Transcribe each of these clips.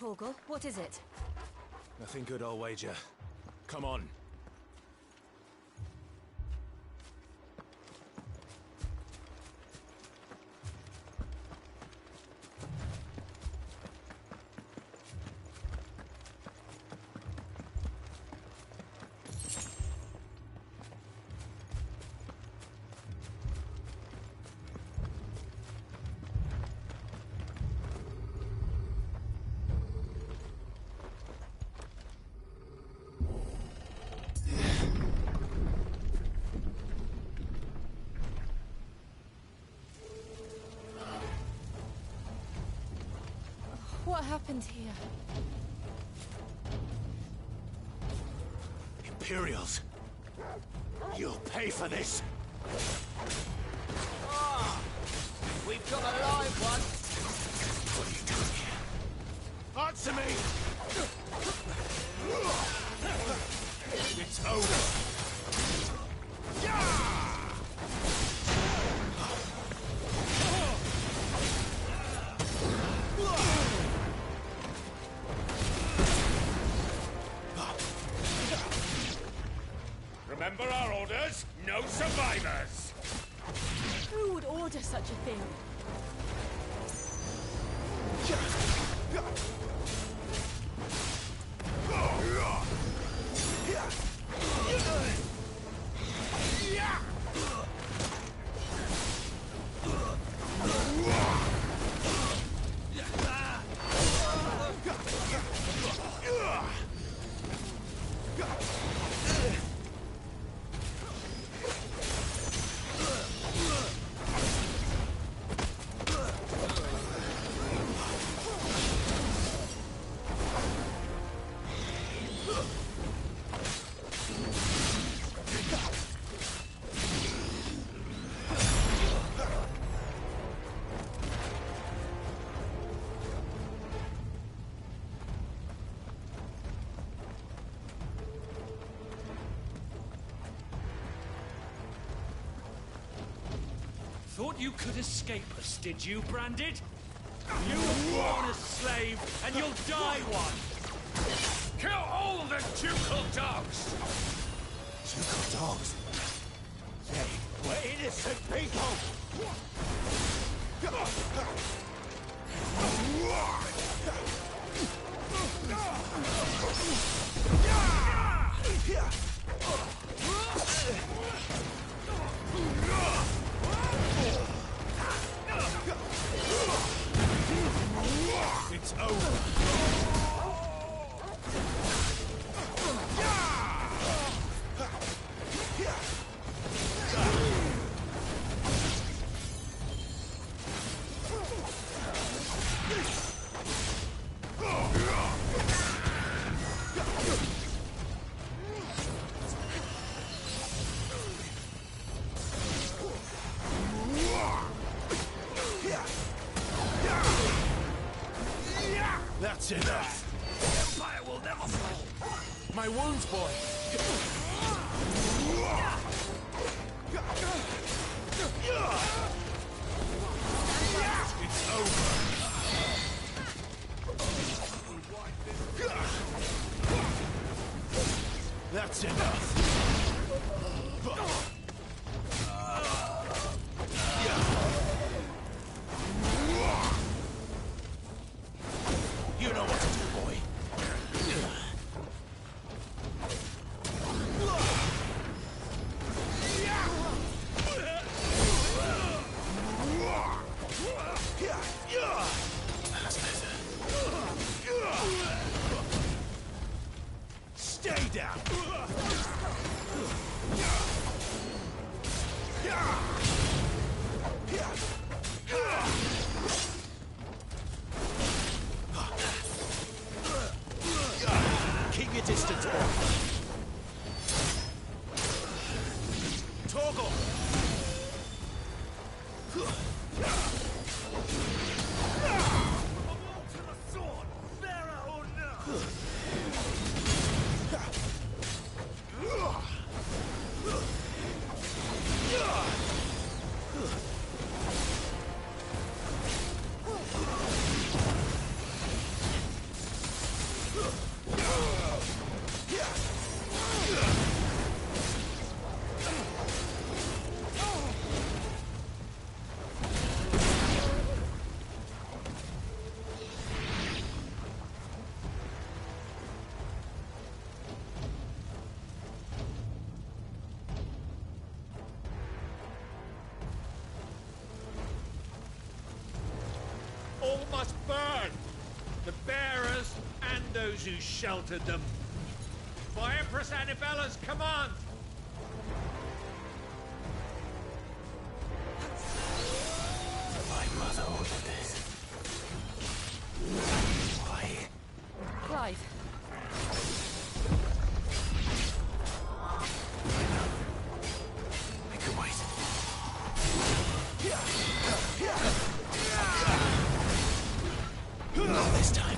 Torgal, what is it? Nothing good, I'll wager. Come on. What happened here? Imperials! You'll pay for this! Ah! We've got a live one! What are you doing here? Answer me! It's over! Remember our orders? No survivors! Who would order such a thing? Thought you could escape us, did you, Branded? You were born a slave, and you'll die one! Kill all the ducal dogs! Ducal dogs? They were innocent people! It's over! That's enough! The Empire will never fall! My wounds, boy! It's over! That's enough! You know what to do, boy. Stay down! Keep your distance, boy. Torgal! must burn! The bearers and those who sheltered them. By Empress Annabella's command! My mother ordered this. Why? Clive. I can wait. Not this time.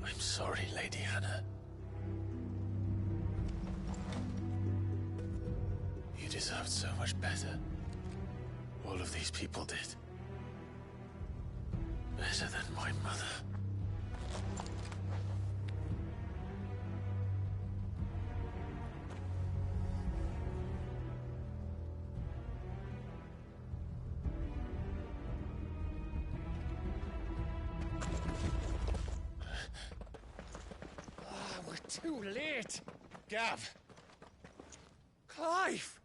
I'm sorry, Lady Hannah. You deserved so much better. All of these people did. Better than my mother. Too late! Gav! Clive!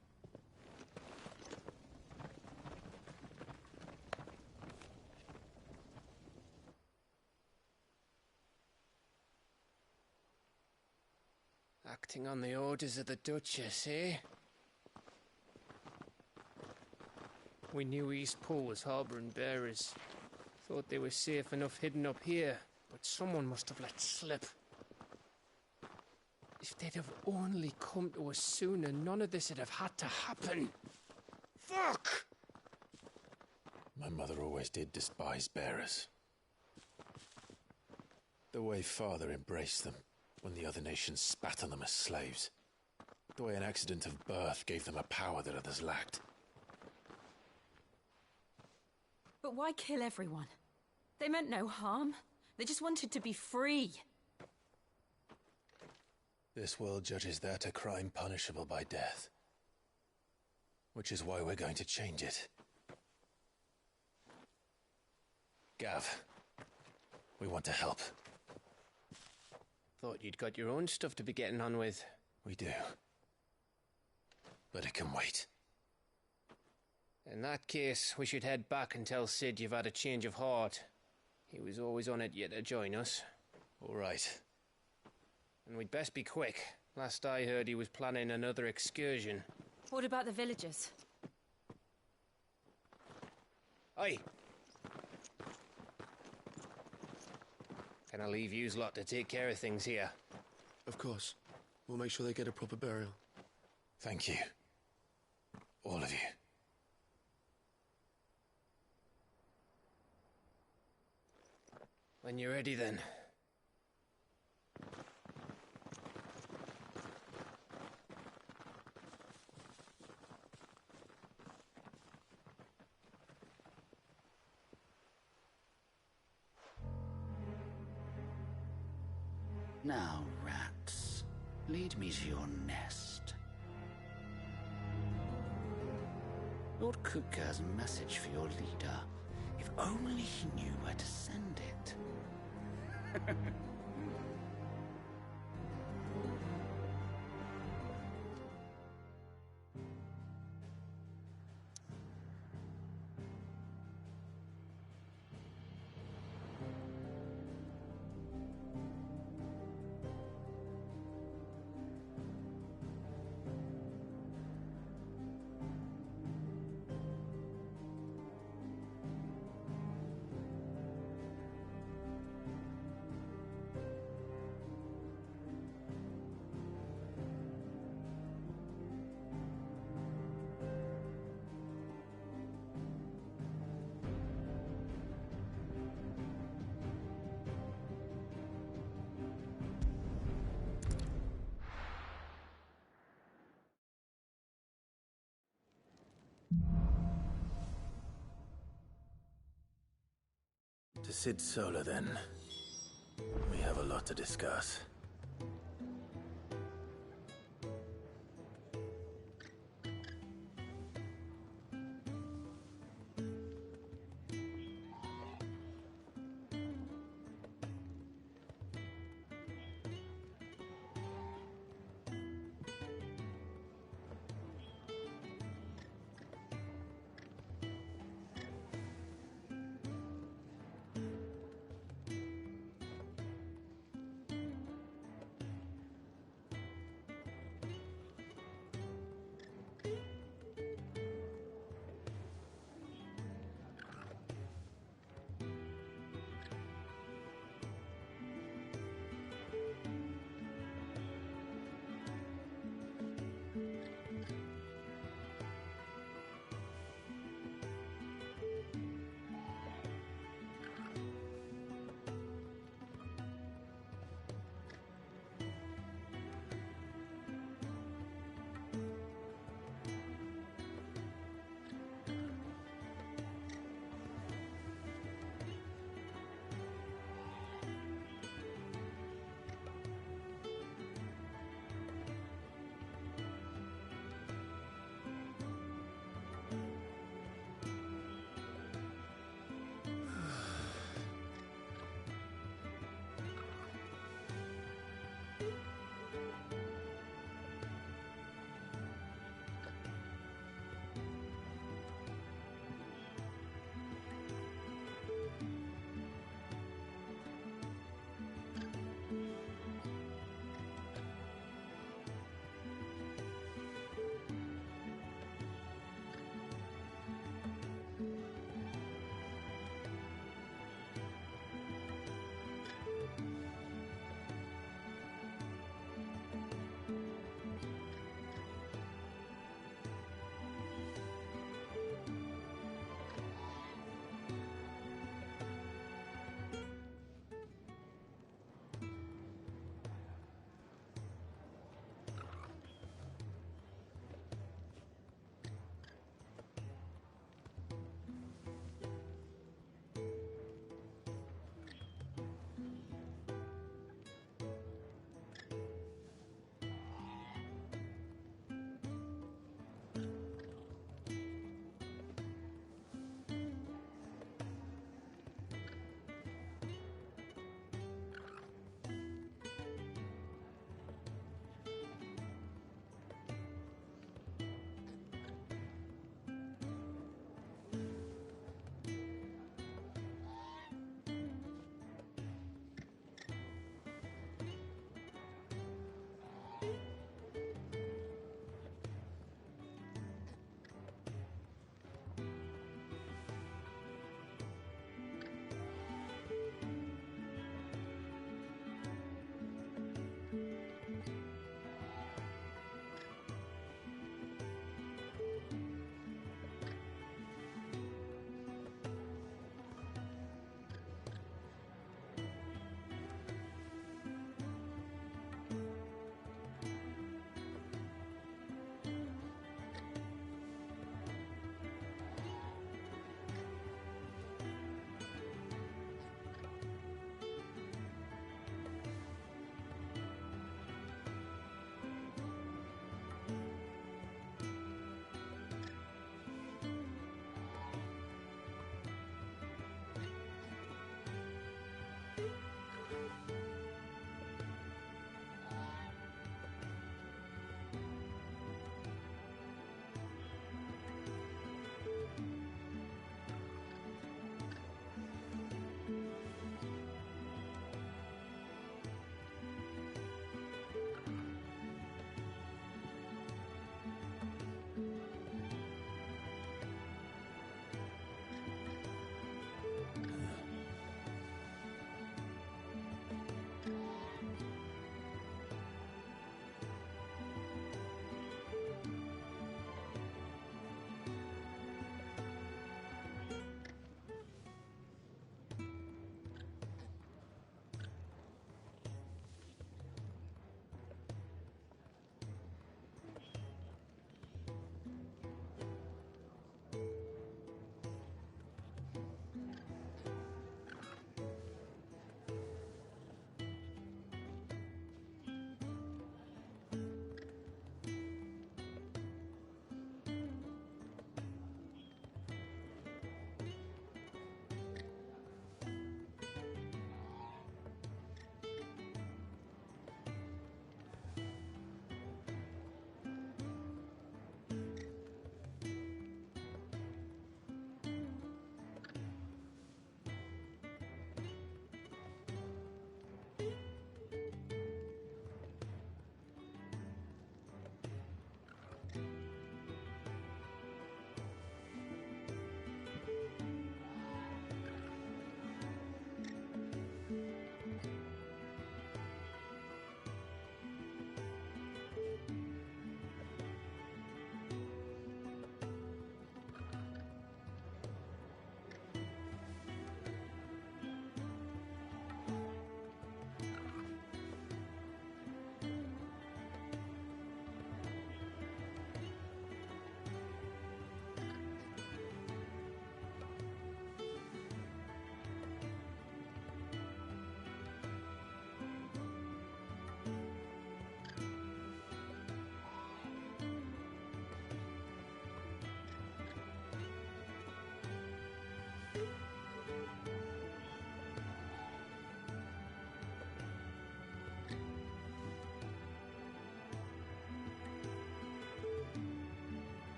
Acting on the orders of the Duchess, eh? We knew East Pool was harbouring bearers. Thought they were safe enough hidden up here, but someone must have let slip. If they'd have only come to us sooner, none of this would have had to happen. Fuck! My mother always did despise bearers. The way Father embraced them when the other nations spat on them as slaves. The way an accident of birth gave them a power that others lacked. But why kill everyone? They meant no harm. They just wanted to be free. This world judges that a crime punishable by death. Which is why we're going to change it. Gav, we want to help. Thought you'd got your own stuff to be getting on with. We do. But it can wait. In that case, we should head back and tell Sid you've had a change of heart. He was always on it yet to join us. All right. And we'd best be quick. Last I heard, he was planning another excursion. What about the villagers? Aye. Can I leave yous lot to take care of things here? Of course. We'll make sure they get a proper burial. Thank you. All of you. When you're ready, then. Now, rats, lead me to your nest. Lord Kupka has a message for your leader. If only he knew where to send it. To Sid Solar, then. We have a lot to discuss.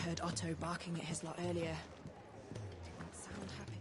heard Otto barking at his lot earlier. Didn't sound happy.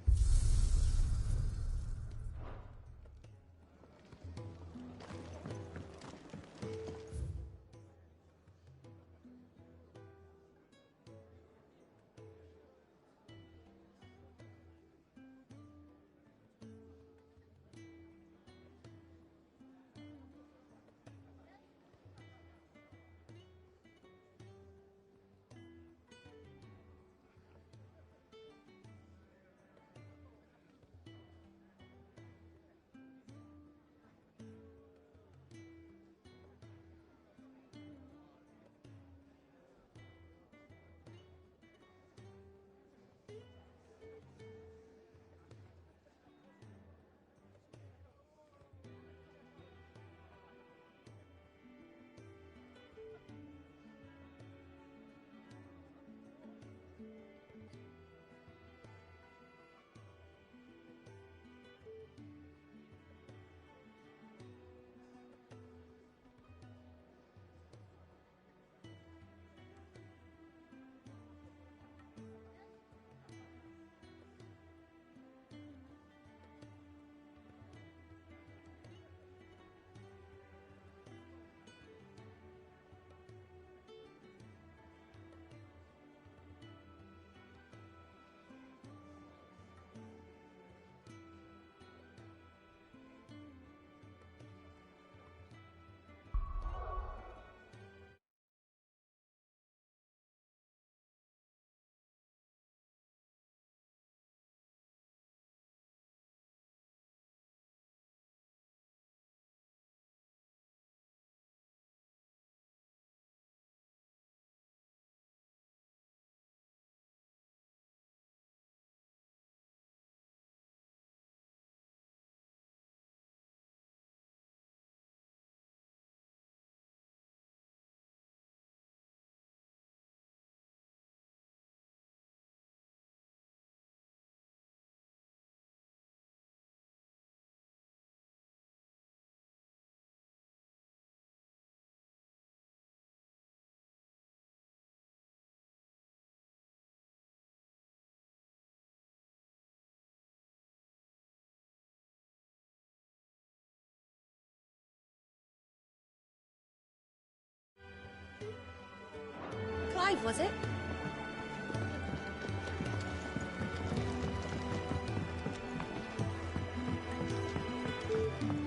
Clive, was it?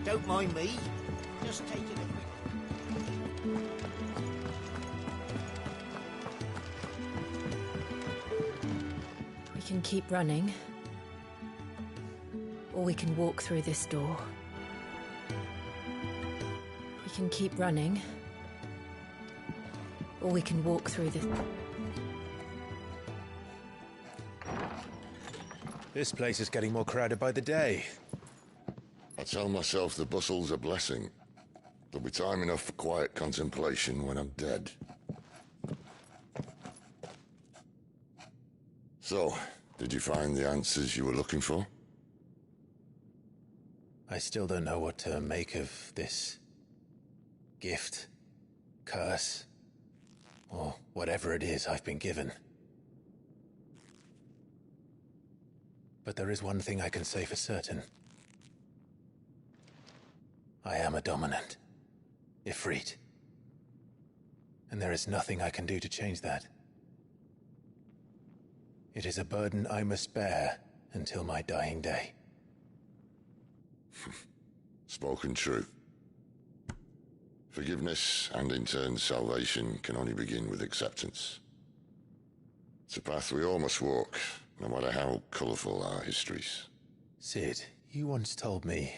Don't mind me. Just take it a quick. We can keep running, or we can walk through this door. We can keep running, or we can walk through this... This place is getting more crowded by the day. I tell myself the bustle's a blessing. There'll be time enough for quiet contemplation when I'm dead. So, did you find the answers you were looking for? I still don't know what to make of this gift, curse, or whatever it is I've been given. But there is one thing I can say for certain. I am a dominant, Ifrit. And there is nothing I can do to change that. It is a burden I must bear until my dying day. Spoken true. Forgiveness and in turn salvation can only begin with acceptance. It's a path we all must walk, no matter how colourful our histories. Sid, you once told me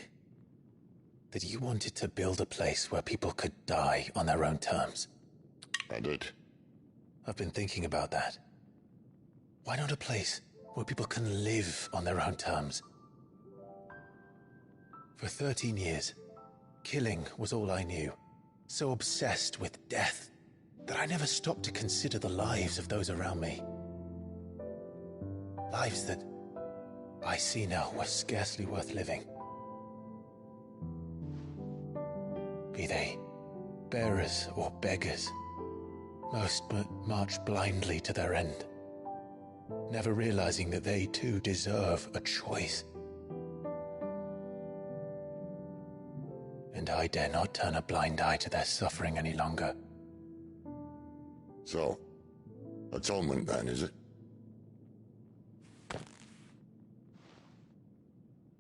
that you wanted to build a place where people could die on their own terms. I did. I've been thinking about that. Why not a place where people can live on their own terms? For 13 years, killing was all I knew. So obsessed with death that I never stopped to consider the lives of those around me. Lives that I see now were scarcely worth living. Be they bearers or beggars, Most march blindly to their end, never realizing that they too deserve a choice. And I dare not turn a blind eye to their suffering any longer. So, atonement then, is it?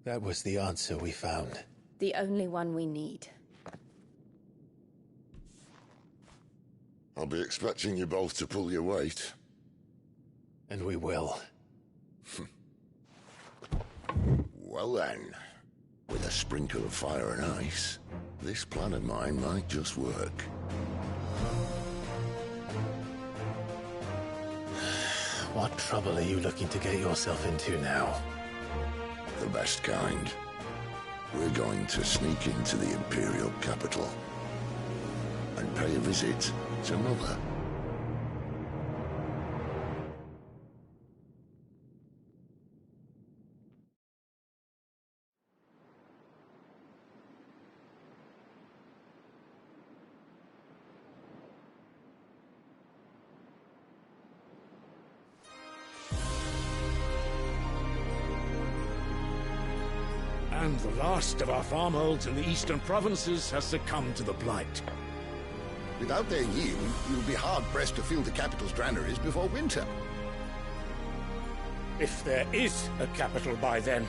That was the answer we found. The only one we need. I'll be expecting you both to pull your weight. And we will. Well then, with a sprinkle of fire and ice, this plan of mine might just work. What trouble are you looking to get yourself into now? The best kind. We're going to sneak into the Imperial capital and pay a visit to Mother. And the last of our farmholds in the eastern provinces has succumbed to the blight. Without their yield, you'll be hard-pressed to fill the capital's granaries before winter. If there is a capital by then,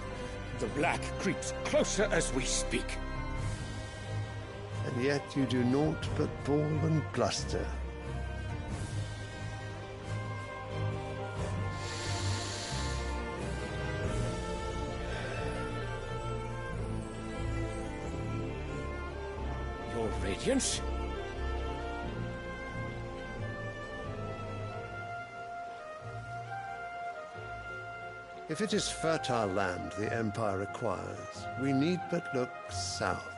the black creeps closer as we speak. And yet you do naught but bawl and bluster. Your Radiance? If it is fertile land the Empire requires, we need but look south.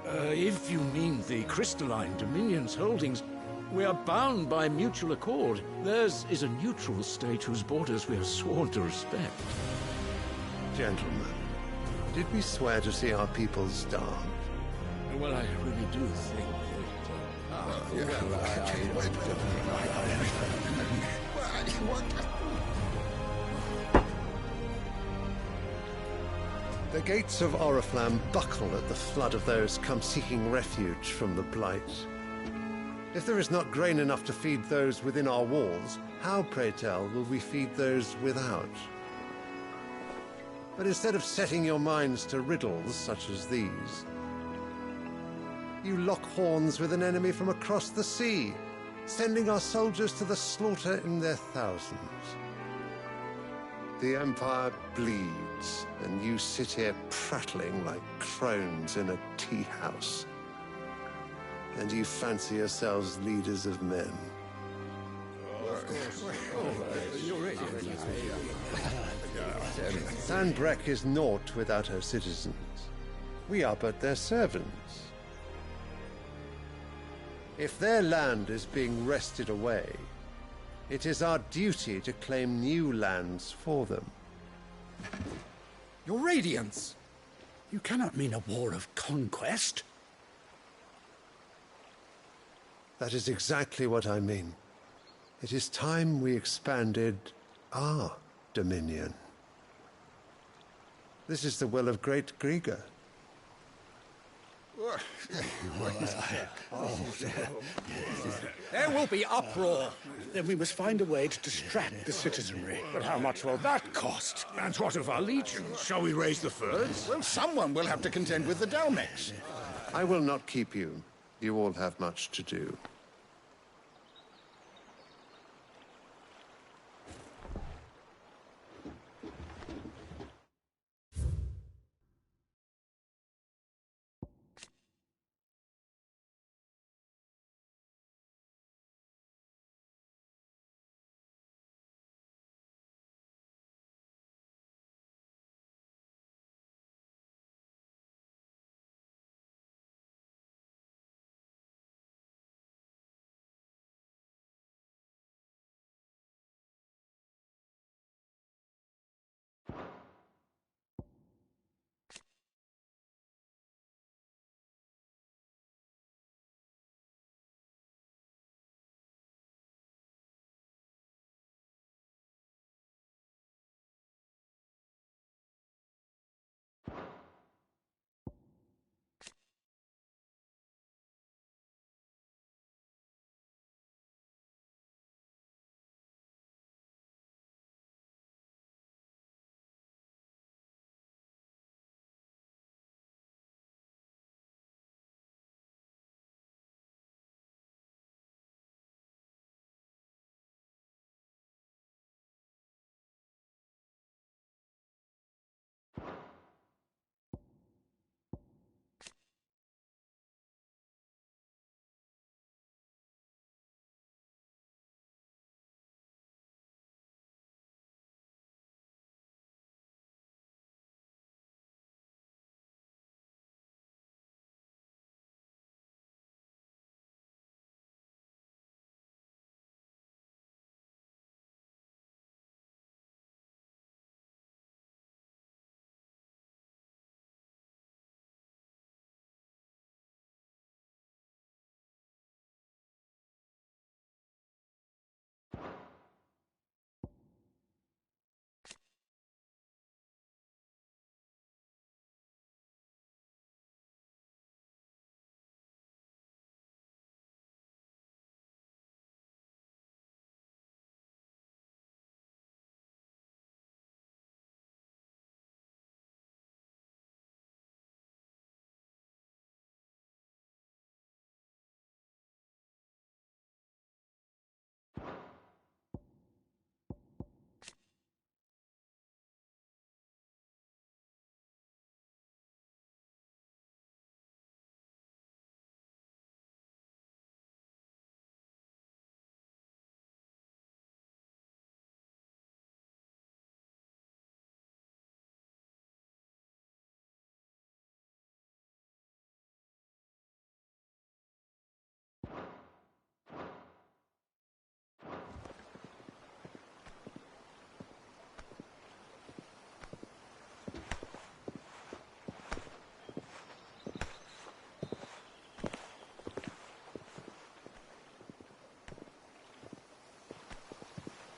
If you mean the crystalline Dominion's holdings, we are bound by mutual accord. Theirs is a neutral state whose borders we are sworn to respect. Gentlemen, did we swear to see our people starve? Well, I really do think The gates of Oriflamme buckle at the flood of those come seeking refuge from the Blight. If there is not grain enough to feed those within our walls, how, pray tell, will we feed those without? But instead of setting your minds to riddles such as these, you lock horns with an enemy from across the sea, sending our soldiers to the slaughter in their thousands. The Empire bleeds, and you sit here prattling like crones in a tea house. And you fancy yourselves leaders of men. Sandbreck is naught without her citizens. We are but their servants. If their land is being wrested away, it is our duty to claim new lands for them. Your Radiance! You cannot mean a war of conquest. That is exactly what I mean. It is time we expanded our dominion. This is the will of great Grieger. There will be uproar. Then we must find a way to distract the citizenry. But how much will that cost? And what of our legions? Shall we raise the furs? Well, someone will have to contend with the Dalmex. I will not keep you. You all have much to do.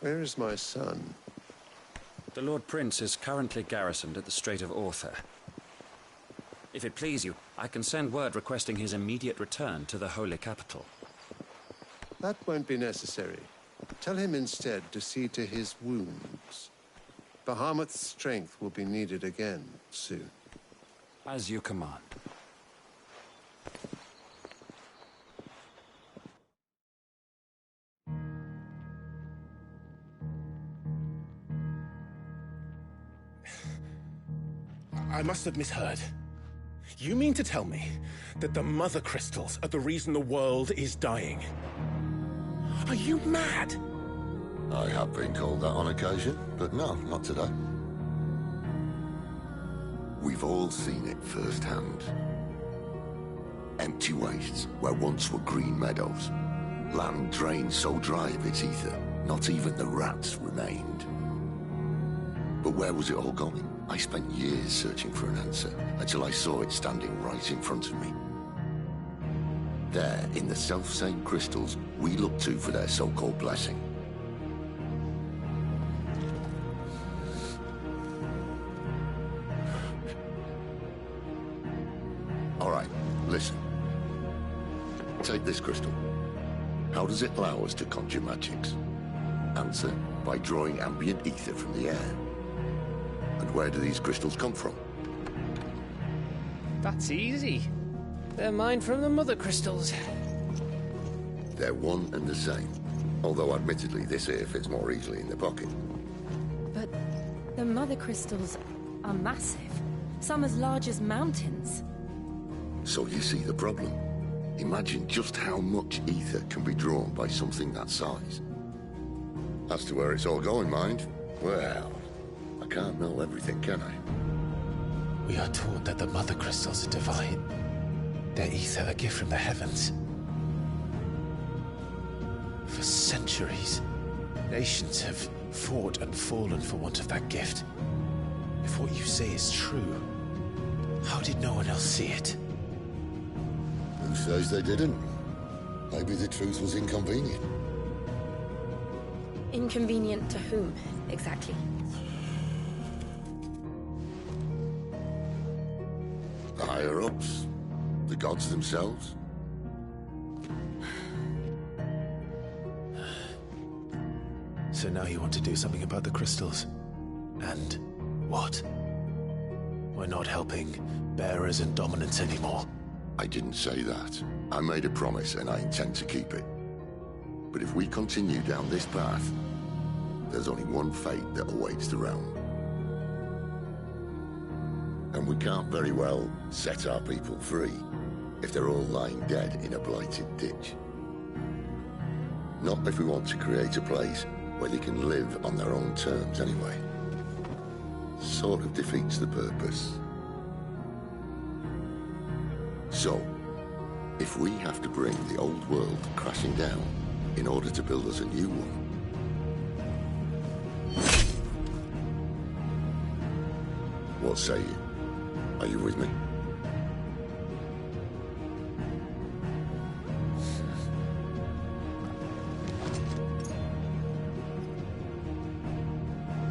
Where is my son? The Lord Prince is currently garrisoned at the Strait of Arthur. If it please you, I can send word requesting his immediate return to the Holy Capital. That won't be necessary. Tell him instead to see to his wounds. Bahamut's strength will be needed again soon. As you command. I must have misheard. You mean to tell me that the Mother Crystals are the reason the world is dying? Are you mad? I have been called that on occasion, but no, not today. We've all seen it firsthand. Empty wastes where once were green meadows. Land drained so dry of its ether, not even the rats remained. But where was it all going? I spent years searching for an answer, until I saw it standing right in front of me. There, in the self-same crystals we look to for their so-called blessing. All right, listen. Take this crystal. How does it allow us to conjure magics? Answer, by drawing ambient ether from the air. And where do these crystals come from? That's easy. They're mine from the Mother Crystals. They're one and the same. Although admittedly this here fits more easily in the pocket. But the Mother Crystals are massive. Some as large as mountains. So you see the problem. Imagine just how much ether can be drawn by something that size. As to where it's all going, mind, well, I can't know everything, can I? We are taught that the Mother Crystals are divine. Their ether a gift from the heavens. For centuries, nations have fought and fallen for want of that gift. If what you say is true, how did no one else see it? Who says they didn't? Maybe the truth was inconvenient. Inconvenient to whom, exactly? The higher-ups? The gods themselves? So now you want to do something about the crystals? And what? We're not helping bearers and dominants anymore. I didn't say that. I made a promise and I intend to keep it. But if we continue down this path, there's only one fate that awaits the realm. And we can't very well set our people free if they're all lying dead in a blighted ditch. Not if we want to create a place where they can live on their own terms anyway. Sort of defeats the purpose. So, if we have to bring the old world crashing down in order to build us a new one, what say you? Are you with me?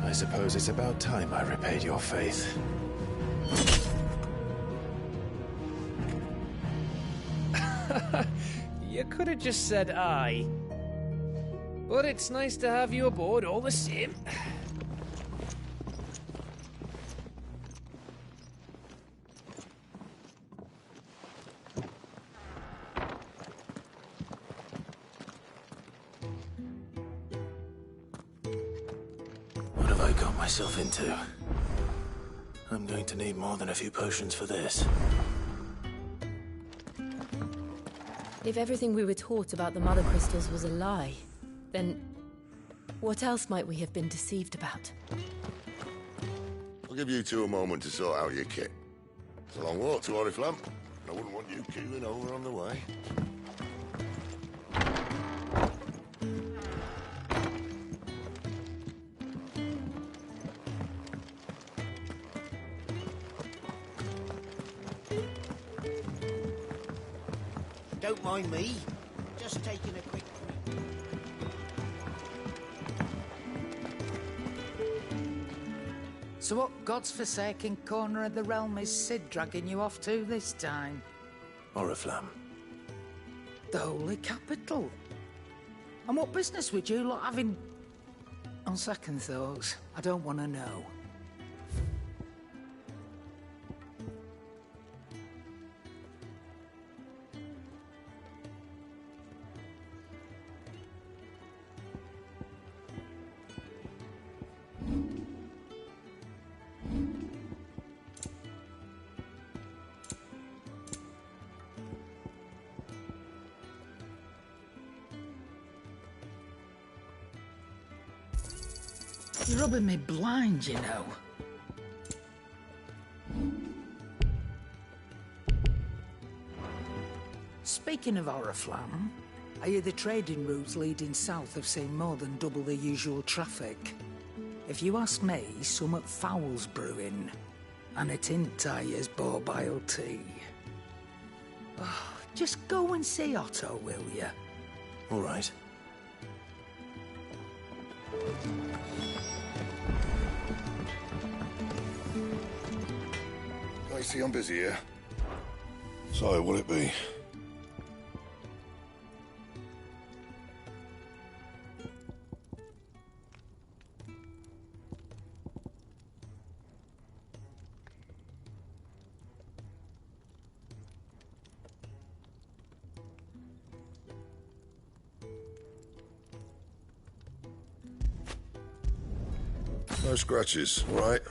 I suppose it's about time I repaid your faith. You could have just said aye. But it's nice to have you aboard all the same. What have I got myself into? I'm going to need more than a few potions for this. If everything we were taught about the Mother Crystals was a lie, then what else might we have been deceived about? I'll give you two a moment to sort out your kit. It's a long walk to Oriflamme, and I wouldn't want you queuing over on the way. Don't mind me. Just taking a quick drink. So what god's-forsaken corner of the realm is Cid dragging you off to this time? Oriflamme. The holy capital. And what business would you lot having... On second thoughts, I don't want to know. You're rubbing me blind, you know. Speaking of Oriflamme, I hear the trading routes leading south have seen more than double the usual traffic. If you ask me, somewhat foul's brewing. And it ain't Tyre's borbile tea. Oh, just go and see Otto, will you? All right. I see I'm busy here. So, will it be? No scratches, all right?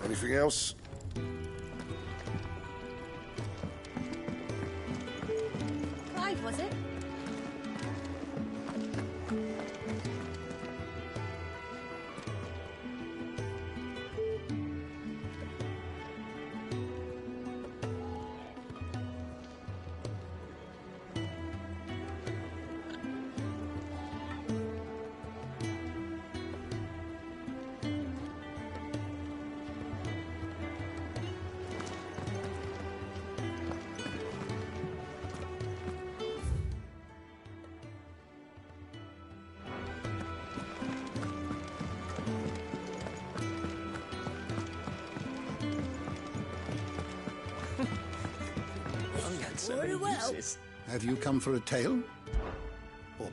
Anything else? Clive, was it? Very well. Have you come for a tale? Or...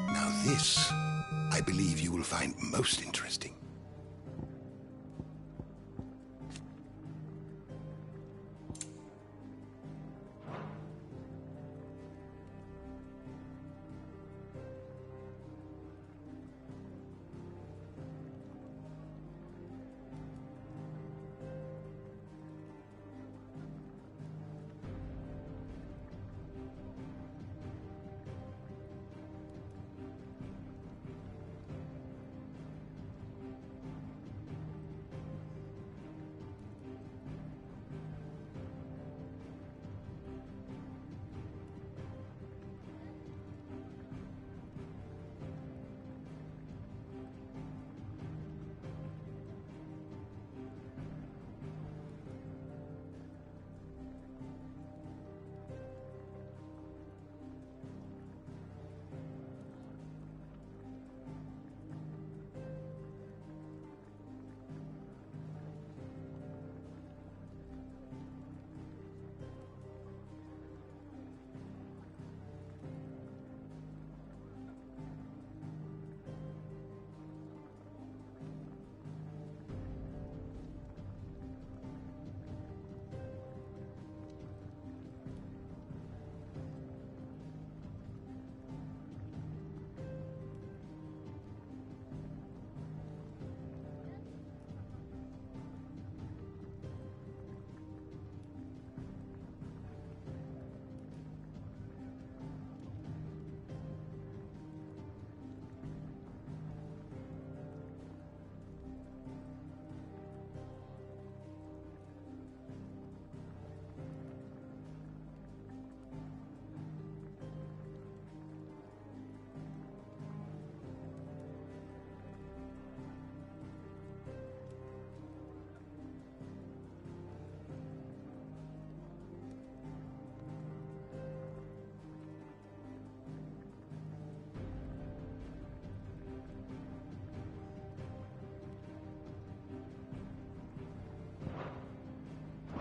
Now this, I believe you will find most interesting.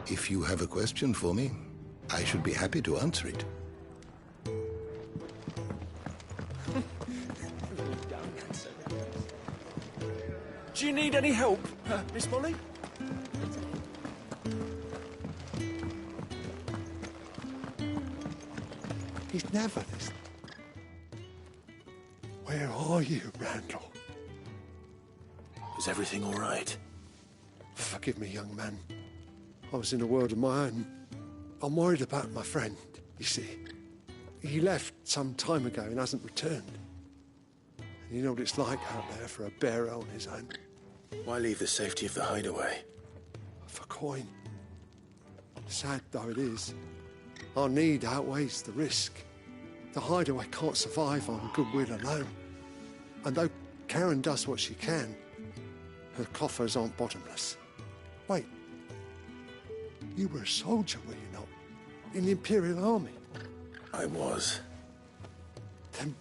If you have a question for me, I should be happy to answer it. Do you need any help, Miss Molly? He's never this. Where are you, Randall? Is everything all right? Forgive me, young man. I was in a world of my own. I'm worried about my friend, you see. He left some time ago and hasn't returned. And you know what it's like out there for a bearer on his own. Why leave the safety of the hideaway? For coin. Sad though it is, our need outweighs the risk. The hideaway can't survive on goodwill alone. And though Karen does what she can, her coffers aren't bottomless. Wait, you were a soldier, were you not? In the Imperial Army? I was. Then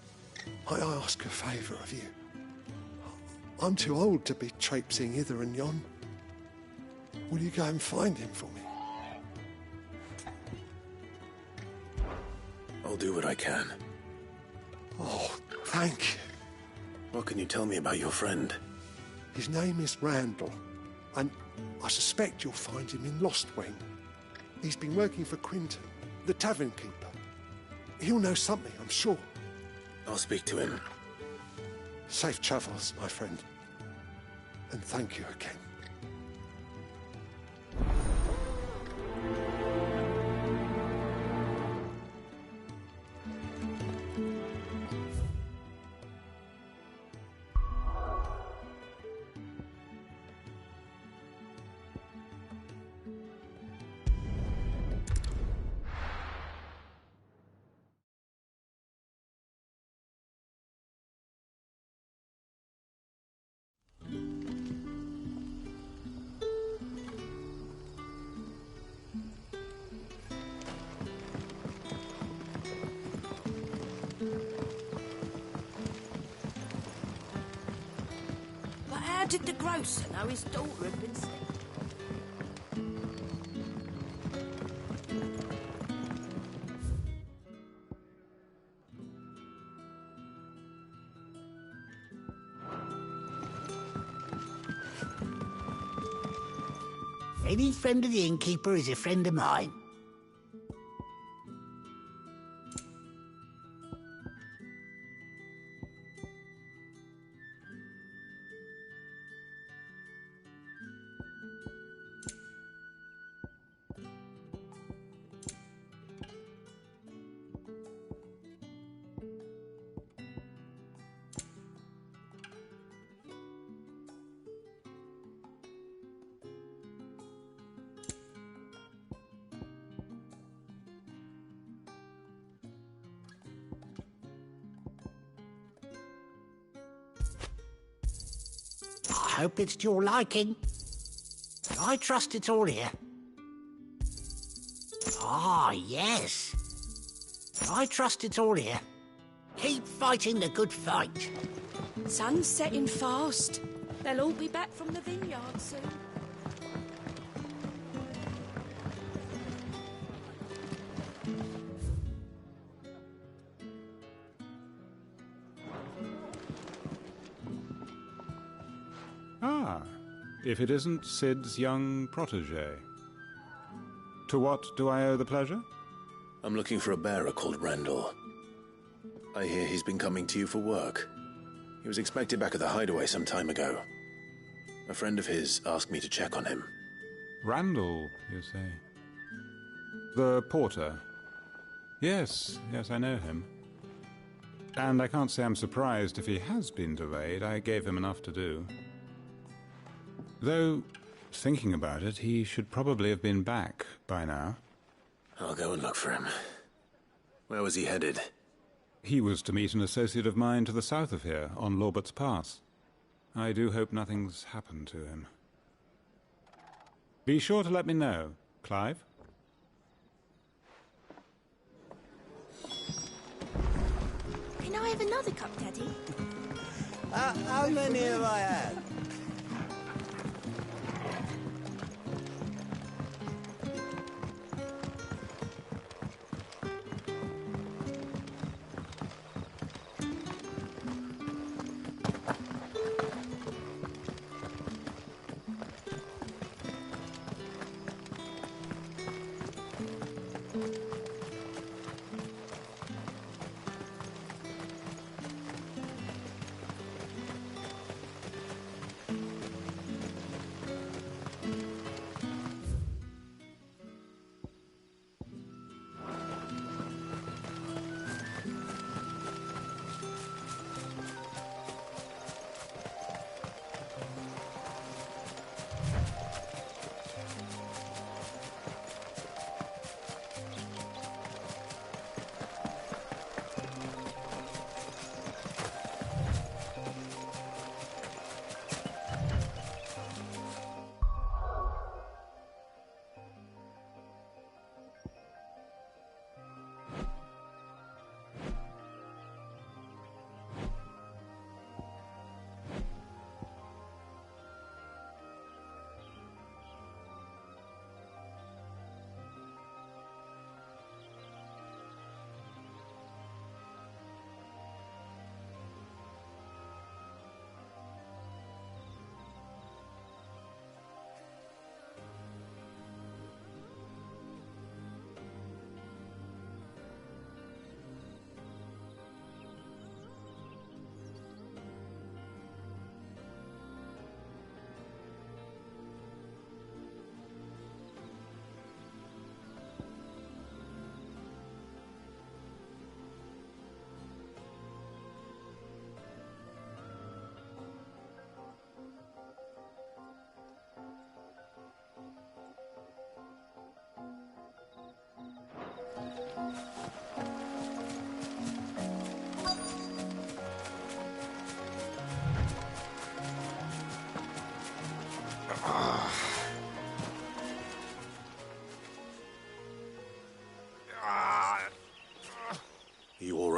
might I ask a favour of you? I'm too old to be traipsing hither and yon. Will you go and find him for me? I'll do what I can. Oh, thank you. What can you tell me about your friend? His name is Randall, and I suspect you'll find him in Lost Wing. He's been working for Quinton, the tavern keeper. He'll know something, I'm sure. I'll speak to him. Safe travels, my friend. And thank you again. How did the grocer know his daughter had been sick? Any friend of the innkeeper is a friend of mine. I hope it's to your liking. I trust it's all here. Ah, yes. I trust it's all here. Keep fighting the good fight. Sun's setting fast. They'll all be back from the vineyard soon. Ah, if it isn't Sid's young protégé. To what do I owe the pleasure? I'm looking for a bearer called Randall. I hear he's been coming to you for work. He was expected back at the hideaway some time ago. A friend of his asked me to check on him. Randall, you say? The porter? Yes, I know him. And I can't say I'm surprised if he has been delayed. I gave him enough to do. Though, thinking about it, he should probably have been back by now. I'll go and look for him. Where was he headed? He was to meet an associate of mine to the south of here, on Lorbert's Pass. I do hope nothing's happened to him. Be sure to let me know, Clive. Can I have another cup, Daddy? How many have I had?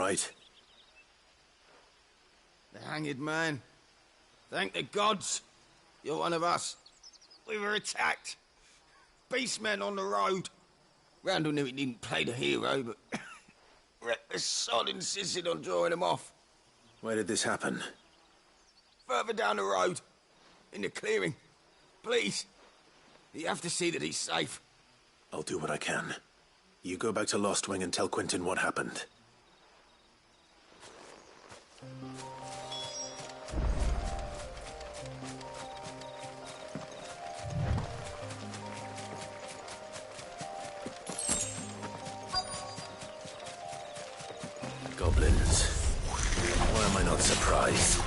right? The hanged man. Thank the gods. You're one of us. We were attacked. Beastmen on the road. Randall knew he didn't play the hero, but the sod insisted on drawing him off. Where did this happen? Further down the road. In the clearing. Please. You have to see that he's safe. I'll do what I can. You go back to Lost Wing and tell Quentin what happened. Goblins. Why am I not surprised?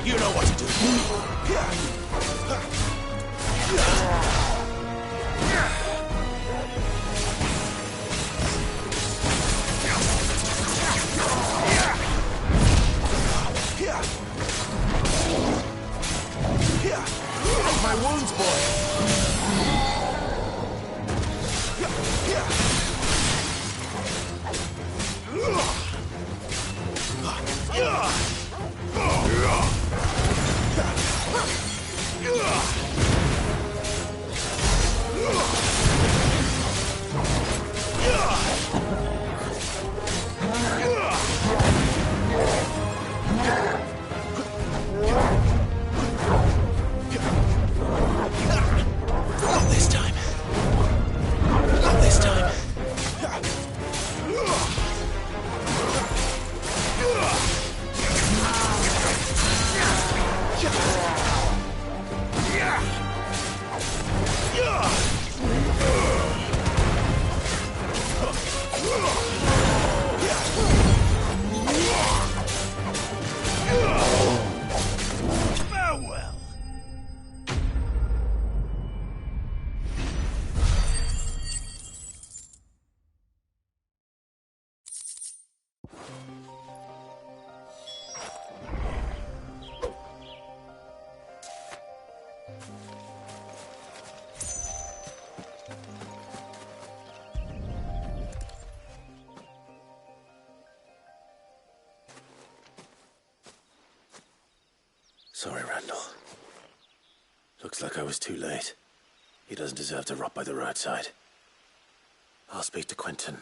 You know what to do. My wounds, Sorry, Randall. Looks like I was too late. He doesn't deserve to rot by the roadside. I'll speak to Quentin.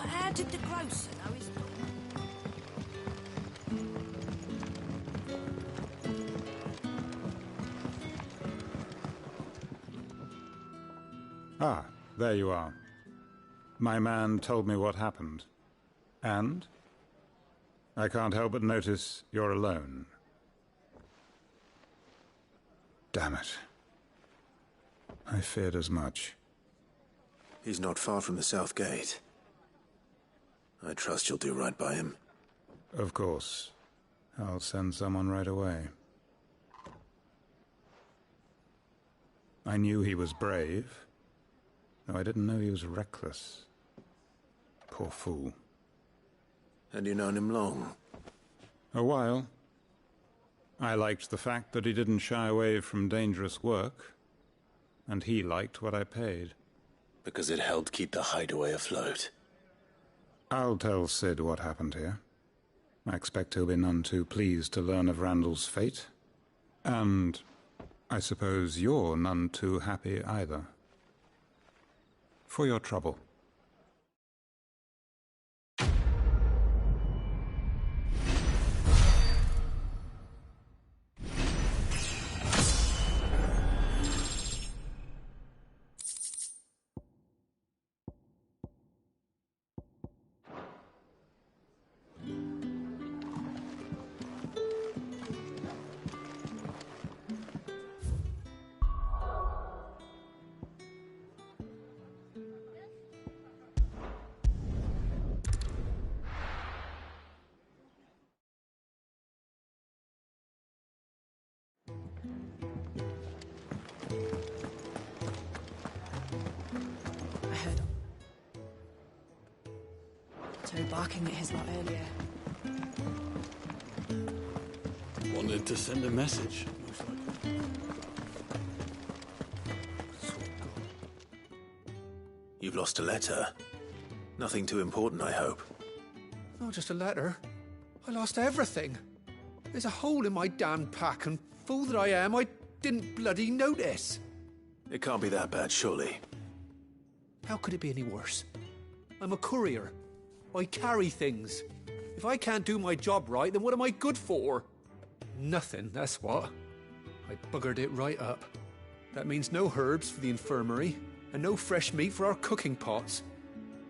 how did the grocer know his... Ah, there you are. My man told me what happened. And? I can't help but notice you're alone. Damn it. I feared as much. He's not far from the south gate. I trust you'll do right by him. Of course. I'll send someone right away. I knew he was brave, though I didn't know he was reckless. Poor fool. And you known him long? A while. I liked the fact that he didn't shy away from dangerous work, and he liked what I paid. Because it helped keep the hideaway afloat. I'll tell Sid what happened here. I expect he'll be none too pleased to learn of Randall's fate. And I suppose you're none too happy either. For your trouble. Barking at his lot earlier. Wanted to send a message, most likely. You've lost a letter. Nothing too important, I hope. Not just a letter. I lost everything. There's a hole in my damn pack, and fool that I am, I didn't bloody notice. It can't be that bad, surely. How could it be any worse? I'm a courier. I carry things. If I can't do my job right, then what am I good for? Nothing, that's what. I buggered it right up. That means no herbs for the infirmary, and no fresh meat for our cooking pots.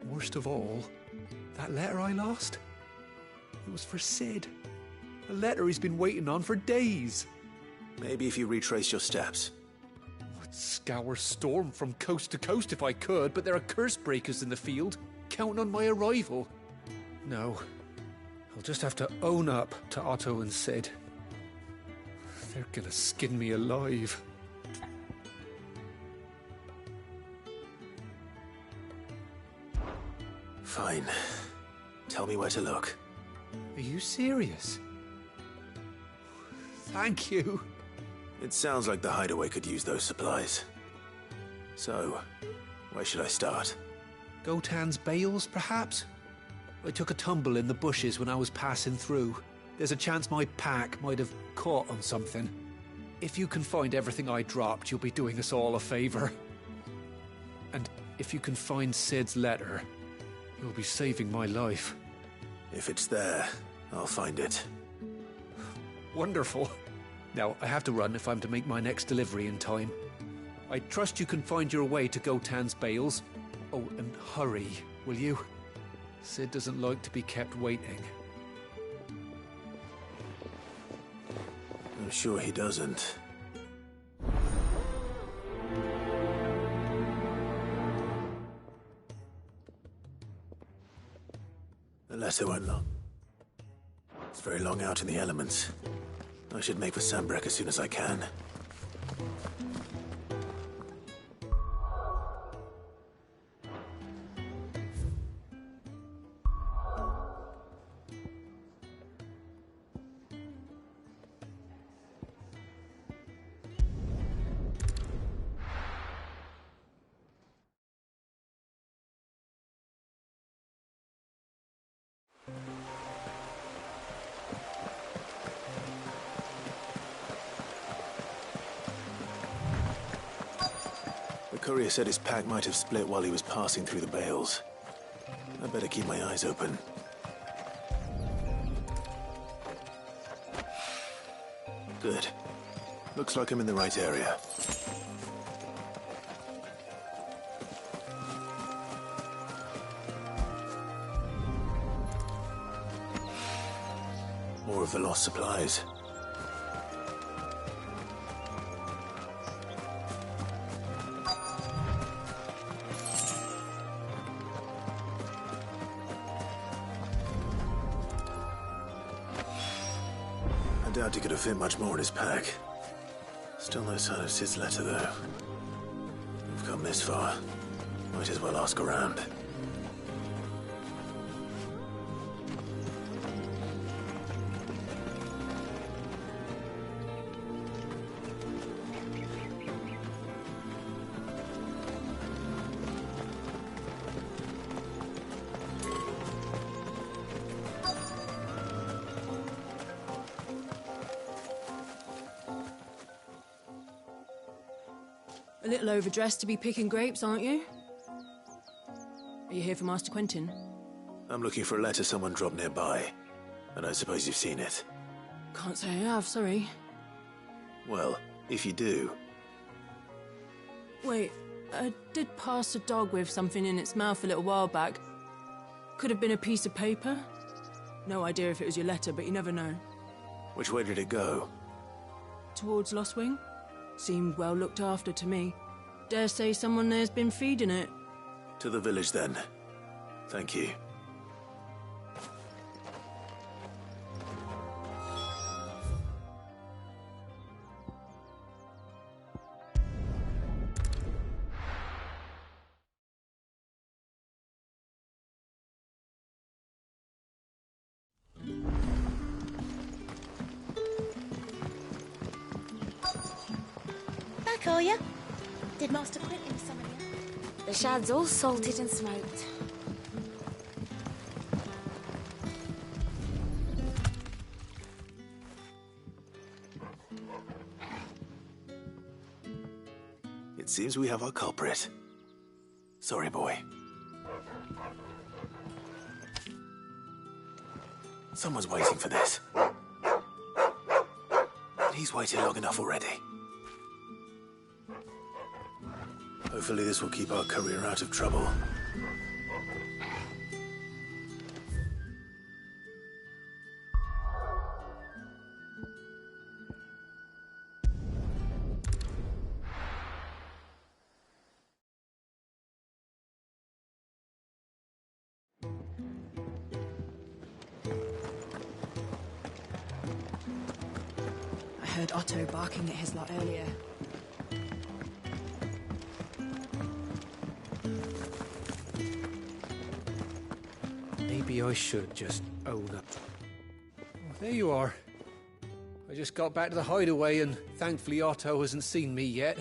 Worst of all, that letter I lost? It was for Sid. A letter he's been waiting on for days. Maybe if you retrace your steps. I'd scour Storm from coast to coast if I could, but there are curse breakers in the field, counting on my arrival. No, I'll just have to own up to Otto and Sid. They're gonna skin me alive. Fine. Tell me where to look. Are you serious? Thank you. It sounds like the hideaway could use those supplies. So, where should I start? Gotan's bales, perhaps? I took a tumble in the bushes when I was passing through. There's a chance my pack might have caught on something. If you can find everything I dropped, you'll be doing us all a favor. And if you can find Sid's letter, you'll be saving my life. If it's there, I'll find it. Wonderful. Now, I have to run if I'm to make my next delivery in time. I trust you can find your way to Gotan's bales. Oh, and hurry, will you? Sid doesn't like to be kept waiting. I'm sure he doesn't. The letter won't long. It's very long out in the elements. I should make for Sambrek as soon as I can. The courier said his pack might have split while he was passing through the bales. I better keep my eyes open. Good. Looks like I'm in the right area. More of the lost supplies. I doubt he could have fit much more in his pack. Still no sign of Sid's letter, though. We've come this far. Might as well ask around. A little overdressed to be picking grapes, aren't you? Are you here for Master Quentin? I'm looking for a letter someone dropped nearby, and I suppose you've seen it. Can't say I have, sorry. Well, if you do... Wait, I did pass a dog with something in its mouth a little while back. Could have been a piece of paper. No idea if it was your letter, but you never know. Which way did it go? Towards Lost Wing? Seemed well looked after to me. Dare say someone there's been feeding it. To the village, then. Thank you. Back, are you? Did Master Quentin summon you? The shad's all salted and smoked. It seems we have our culprit. Sorry, boy. Someone's waiting for this. He's waited long enough already. Hopefully this will keep our courier out of trouble. I heard Otto barking at his lot earlier. Maybe I should just own up. Oh, there you are. I just got back to the hideaway and thankfully Otto hasn't seen me yet.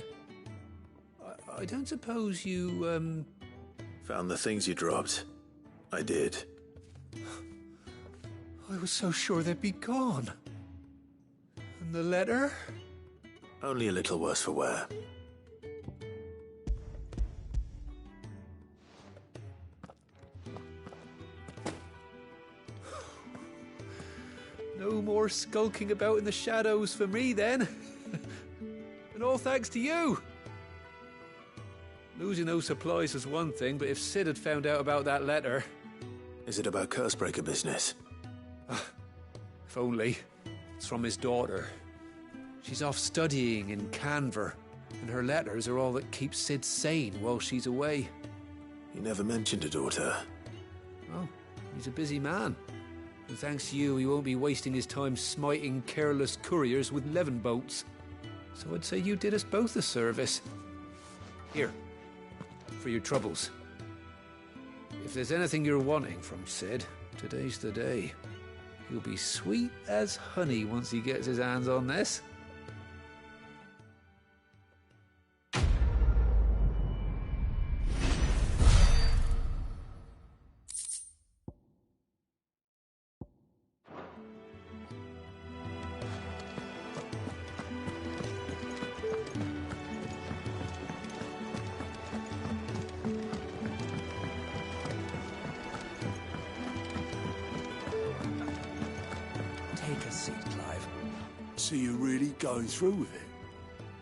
I don't suppose you, Found the things you dropped. I did. I was so sure they'd be gone. And the letter? Only a little worse for wear. No more skulking about in the shadows for me, then. And all thanks to you. Losing those supplies was one thing, but if Sid had found out about that letter... Is it about Cursebreaker business? If only. It's from his daughter. She's off studying in Canver, and her letters are all that keeps Sid sane while she's away. He never mentioned a daughter. Oh, he's a busy man. And thanks to you, he won't be wasting his time smiting careless couriers with levin boats. So I'd say you did us both a service. Here, for your troubles. If there's anything you're wanting from Sid, today's the day. He'll be sweet as honey once he gets his hands on this. Take a seat, Clive. So you're really going through with it?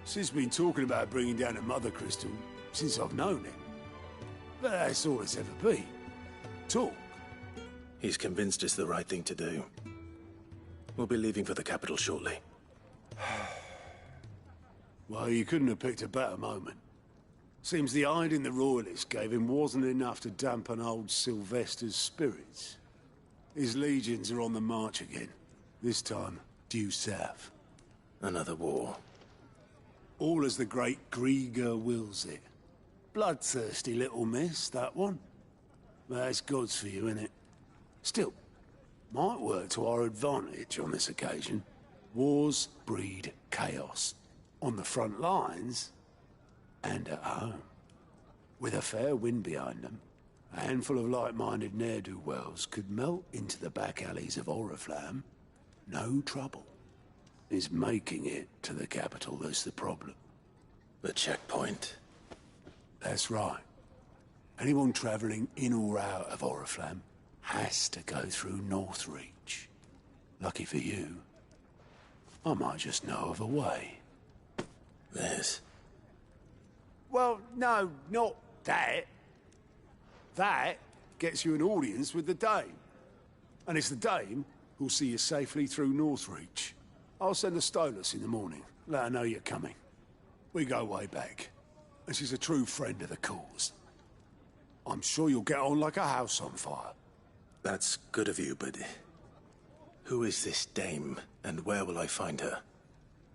Sid's been talking about bringing down a Mother Crystal since I've known him. But that's all it's ever been. Talk. He's convinced it's the right thing to do. We'll be leaving for the capital shortly. Well, you couldn't have picked a better moment. Seems the hiding the Royalists gave him wasn't enough to dampen old Sylvester's spirits. His legions are on the march again. This time, due south. Another war. All as the great Grieger wills it. Bloodthirsty little miss, that one. That's God's for you, innit? Still, might work to our advantage on this occasion. Wars breed chaos. On the front lines, and at home. With a fair wind behind them, a handful of like-minded ne'er-do-wells could melt into the back alleys of Oriflamme. No trouble. It's making it to the capital that's the problem. The checkpoint. That's right. Anyone travelling in or out of Oriflamme has to go through Northreach. Lucky for you, I might just know of a way. This? Well, no, not that. That gets you an audience with the Dame. And it's the Dame who'll see you safely through Northreach. I'll send a Stolas in the morning. Let her know you're coming. We go way back. And she's a true friend of the cause. I'm sure you'll get on like a house on fire. That's good of you, but... who is this Dame, and where will I find her?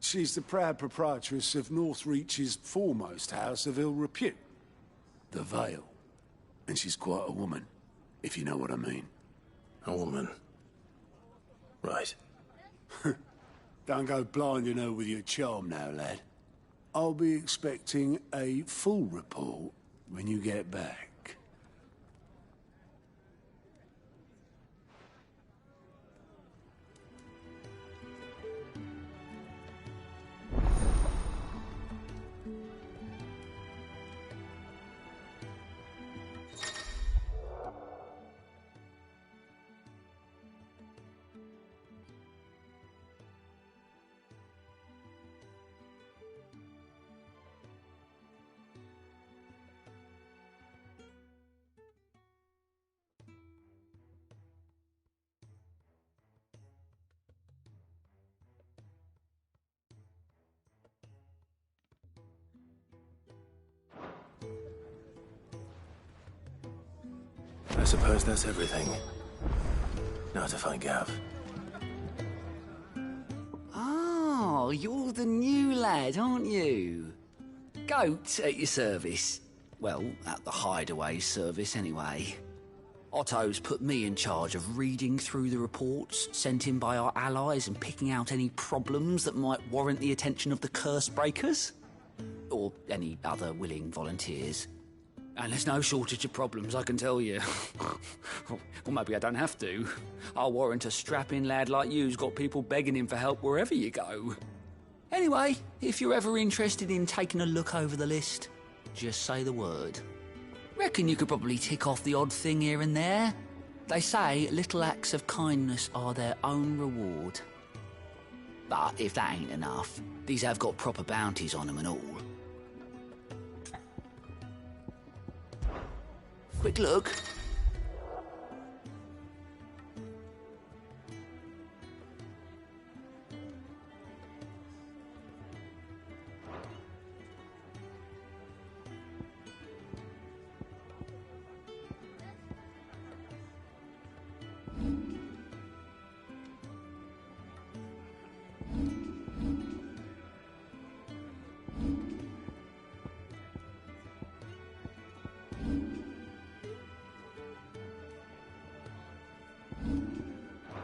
She's the proud proprietress of Northreach's foremost house of ill repute. The Vale. And she's quite a woman, if you know what I mean. A woman? Right. Don't go blinding her with your charm now, lad. I'll be expecting a full report when you get back. I suppose that's everything. Now to find Gav. Oh, you're the new lad, aren't you? Goat at your service. Well, at the hideaway service, anyway. Otto's put me in charge of reading through the reports sent in by our allies and picking out any problems that might warrant the attention of the curse breakers. Or any other willing volunteers. And there's no shortage of problems, I can tell you. Or maybe I don't have to. I'll warrant a strapping lad like you's got people begging him for help wherever you go. Anyway, if you're ever interested in taking a look over the list, just say the word. Reckon you could probably tick off the odd thing here and there. They say little acts of kindness are their own reward. But if that ain't enough, these have got proper bounties on them and all. Quick look.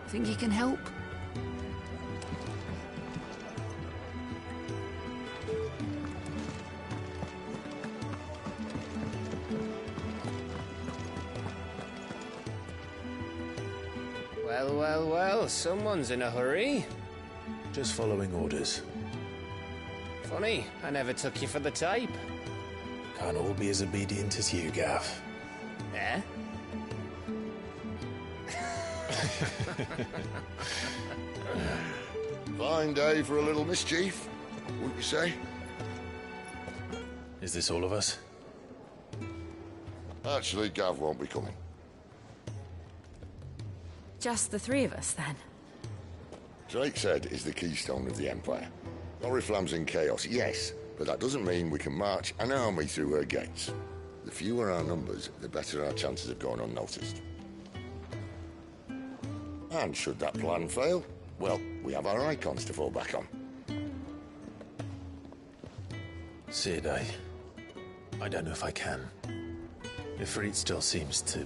Think he can help? Well, well, well, someone's in a hurry. Just following orders. Funny, I never took you for the type. Can't all be as obedient as you, Gav. Eh? Fine day for a little mischief, wouldn't you say? Is this all of us? Actually, Gav won't be coming. Just the three of us, then? Drake's Head is the keystone of the Empire. Oriflamme's in chaos, yes, but that doesn't mean we can march an army through her gates. The fewer our numbers, the better our chances of going unnoticed. And should that plan fail, well, we have our icons to fall back on. Sid, I don't know if I can. Ifrit still seems to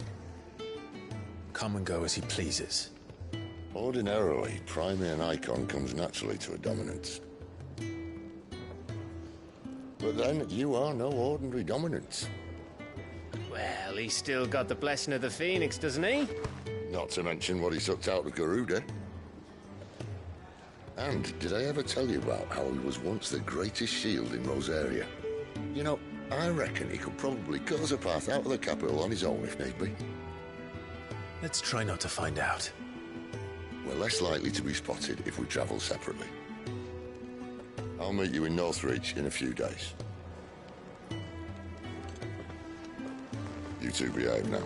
come and go as he pleases. Ordinarily, priming an icon comes naturally to a dominance. But then, you are no ordinary dominance. Well, he's still got the blessing of the Phoenix, doesn't he? Not to mention what he sucked out of Garuda. And did I ever tell you about how he was once the greatest shield in Rosaria? You know, I reckon he could probably cut us a path out of the capital on his own if need be. Let's try not to find out. We're less likely to be spotted if we travel separately. I'll meet you in Northreach in a few days. You two behave now.